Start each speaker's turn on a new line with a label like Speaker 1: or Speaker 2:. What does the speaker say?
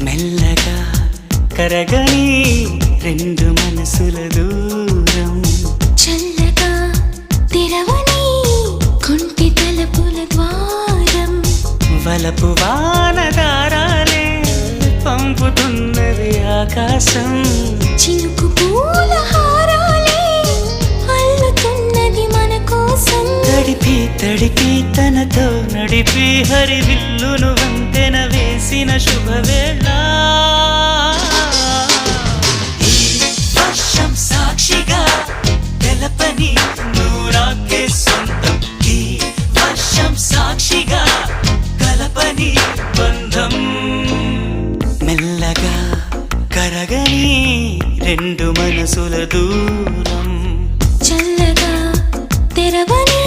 Speaker 1: మెల్లగా కరగని రెండు మనసుల దూరం
Speaker 2: చల్లగా తెరవని కొంటి తలుపుల ద్వారం
Speaker 1: వలపు వానదారాలే పంపుతున్నది ఆకాశం
Speaker 2: చినుకు పూల హారాలే అల్లుతున్నది మన కోసం
Speaker 1: తడిపి తడిపి తనతో నడిపి హరివిల్లును వంతెన వేసిన శుభవేళ ఈ వర్షం సాక్షిగా తెలపని నూరాకే సొంతం ఈ వర్షం సాక్షిగా కలపని బంధం మెల్లగా కరగని రెండు మనసుల దూరం
Speaker 2: చల్లగా తెరవని